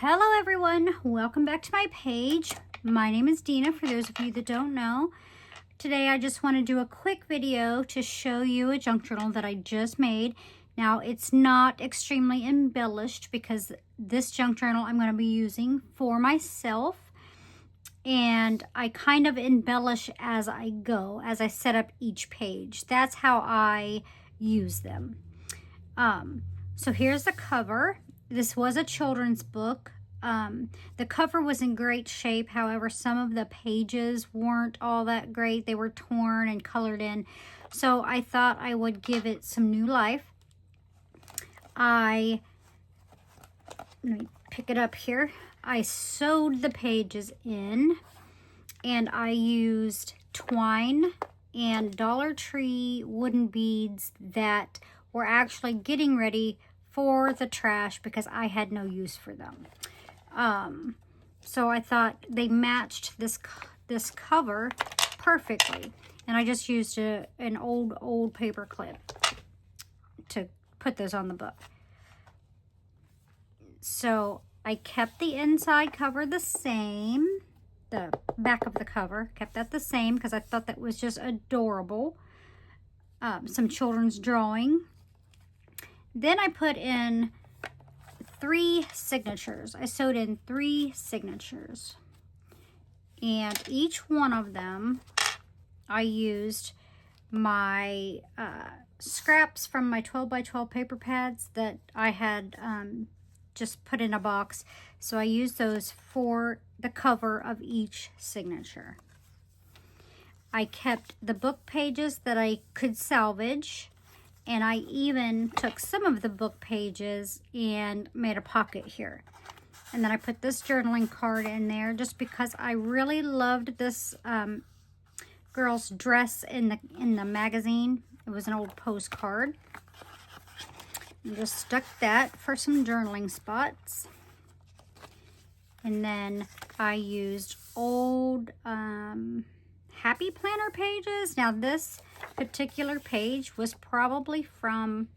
Hello everyone, welcome back to my page. My name is Dina, for those of you that don't know. Today I just want to do a quick video to show you a junk journal that I just made. Now it's not extremely embellished because this junk journal I'm going to be using for myself, and I kind of embellish as I go, as I set up each page. That's how I use them. So here's the cover. This was a children's book. The cover was in great shape. However, some of the pages weren't all that great. They were torn and colored in. So I thought I would give it some new life. Let me pick it up here. I sewed the pages in, and I used twine and Dollar Tree wooden beads that were actually getting ready for the trash because I had no use for them. So I thought they matched this cover perfectly, and I just used an old paper clip to put those on the book. So I kept the inside cover the same, the back of the cover, kept that the same because I thought that was just adorable. Some children's drawing. Then I put in 3 signatures. I sewed in 3 signatures. And each one of them, I used my scraps from my 12 by 12 paper pads that I had just put in a box. So I used those for the cover of each signature. I kept the book pages that I could salvage, and I even took some of the book pages and made a pocket here. And then I put this journaling card in there just because I really loved this girl's dress in the magazine. It was an old postcard. And just stuck that for some journaling spots. And then I used old Happy Planner pages. Now this particular page was probably from,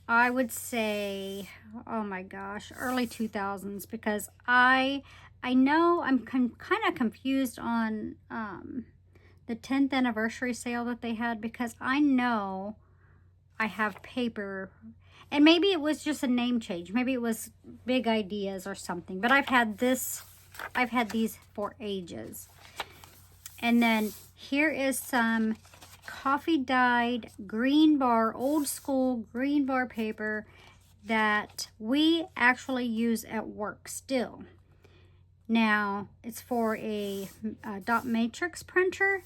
I would say, oh my gosh, early 2000s, because I know I'm kind of confused on the 10th anniversary sale that they had, because I know I have paper, and maybe it was just a name change, maybe it was Big Ideas or something, but I've had these for ages. And then here is some coffee dyed green bar, old school green bar paper that we actually use at work still. Now it's for a dot matrix printer,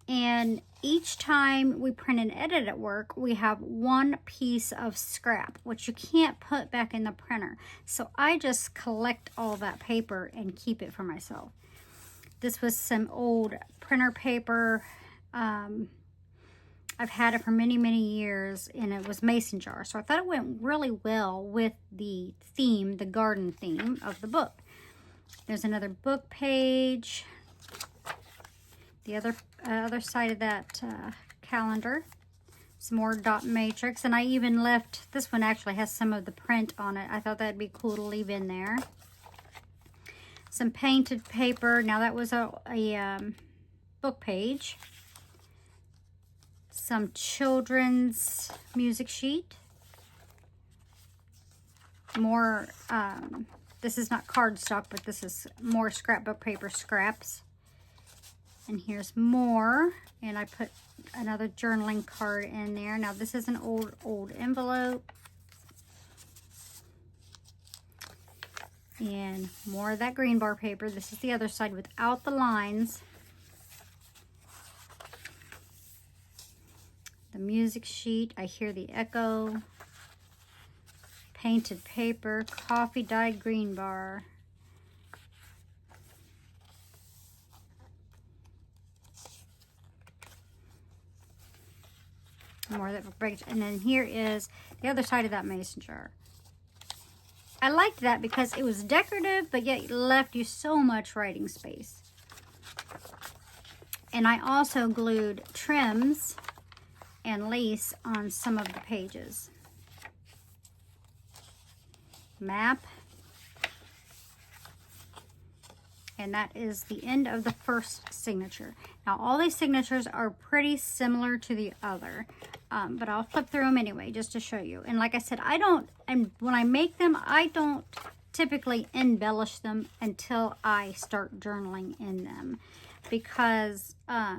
and each time we print and edit at work, we have 1 piece of scrap, which you can't put back in the printer. So I just collect all that paper and keep it for myself. This was some old printer paper. I've had it for many, many years, and it was mason jar. So I thought it went really well with the theme, the garden theme of the book. There's another book page. The other side of that calendar. Some more dot matrix. And I even left, this one actually has some of the print on it. I thought that'd be cool to leave in there. Some painted paper. Now that was a book page. Some children's music sheet. More, this is not cardstock, but this is more scrapbook paper scraps. And here's more. And I put another journaling card in there. Now this is an old envelope. And more of that green bar paper. This is the other side without the lines. The music sheet, I hear the echo. Painted paper, coffee dyed green bar. More of that breaks. And then here is the other side of that mason jar. I liked that because it was decorative, but yet it left you so much writing space. And I also glued trims and lace on some of the pages. map. And that is the end of the first signature. Now, all these signatures are pretty similar to the other, but I'll flip through them anyway, just to show you. And like I said, and when I make them, I don't typically embellish them until I start journaling in them, because I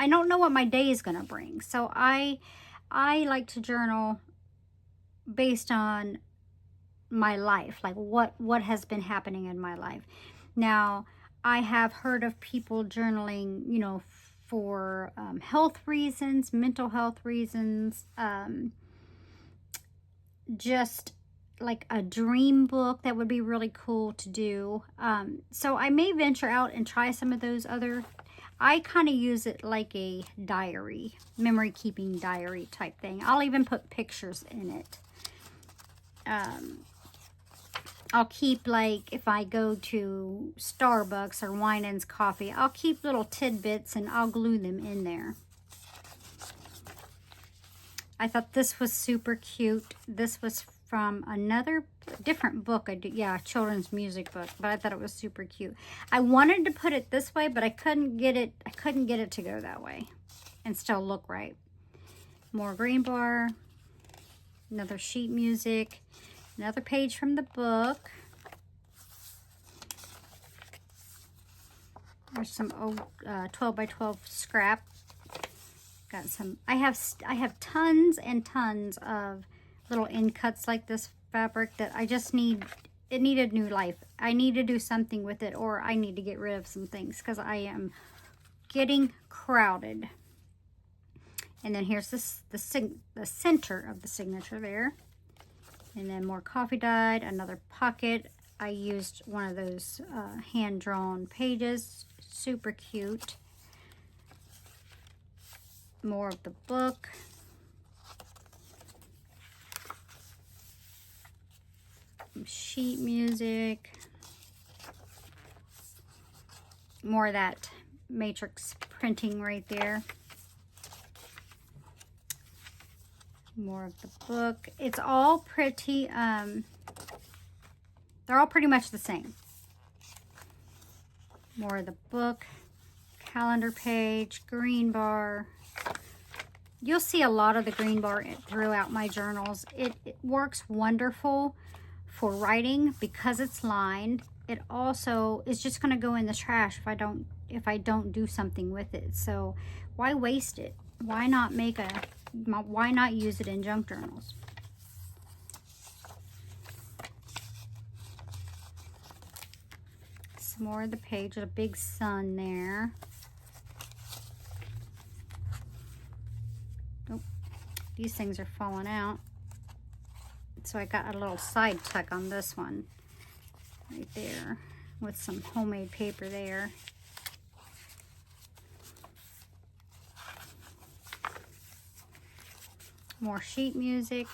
don't know what my day is going to bring. So I like to journal based on my life, like what has been happening in my life. Now, I have heard of people journaling, you know, for health reasons, mental health reasons, just like a dream book. That would be really cool to do. So I may venture out and try some of those other. I kind of use it like a diary, memory keeping diary type thing. I'll even put pictures in it. I'll keep, like, if I go to Starbucks or Winans Coffee, I'll keep little tidbits and I'll glue them in there. I thought this was super cute. This was from another different book. Yeah, a children's music book, but I thought it was super cute. I wanted to put it this way, but I couldn't get it to go that way and still look right. More green bar, another sheet music. Another page from the book. There's some old 12 by 12 scrap. Got some. I have tons and tons of little end cuts like this fabric that I just need. It needed new life. I need to do something with it, or I need to get rid of some things because I am getting crowded. And then here's the center of the signature there. And then more coffee dyed, another pocket. I used one of those hand-drawn pages. Super cute. More of the book. Some sheet music. More of that matrix printing right there. More of the book. It's all pretty, they're all pretty much the same. More of the book, calendar page, green bar. You'll see a lot of the green bar throughout my journals. It works wonderful for writing because it's lined. It also is just going to go in the trash if I don't do something with it. So why waste it? Why not use it in junk journals? Some more of the page, a big sun there. Oh, these things are falling out. So I got a little side tuck on this one right there with some homemade paper there. More sheet music.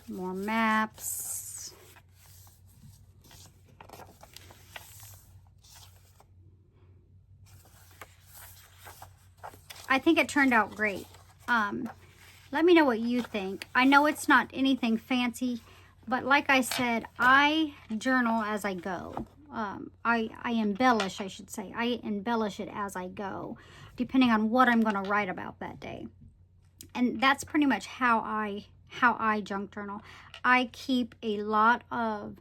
More maps. I think it turned out great. Let me know what you think. I know it's not anything fancy, but like I said, I journal as I go. I embellish, I should say. I embellish it as I go, depending on what I'm going to write about that day. And that's pretty much how I junk journal. I keep a lot of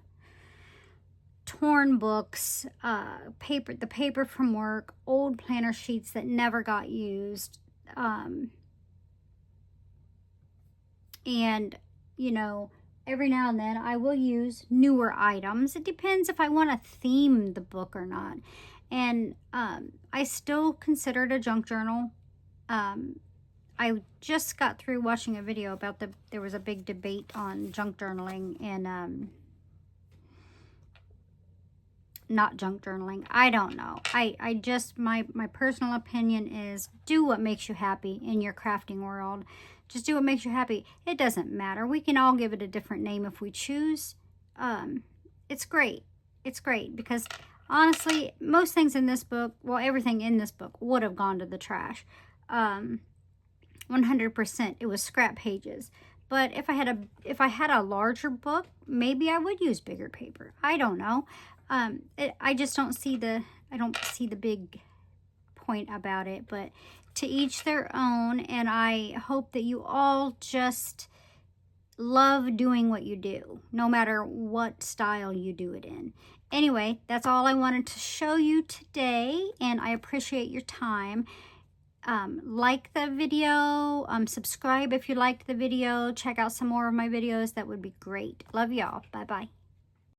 torn books, the paper from work, old planner sheets that never got used, and you know, every now and then I will use newer items. It depends if I want to theme the book or not. And I still consider it a junk journal. I just got through watching a video about there was a big debate on junk journaling and not junk journaling. I don't know. I just, my personal opinion is do what makes you happy in your crafting world. Just do what makes you happy. It doesn't matter. We can all give it a different name if we choose. It's great. It's great because honestly, most things in this book, well, everything in this book would have gone to the trash. 100%. It was scrap pages. But if I had a larger book, maybe I would use bigger paper. I don't know. I just don't see the big point about it. But to each their own. And I hope that you all just love doing what you do, no matter what style you do it in. Anyway, that's all I wanted to show you today, and I appreciate your time. Like the video, subscribe if you liked the video, check out some more of my videos. That would be great. Love y'all. Bye-bye.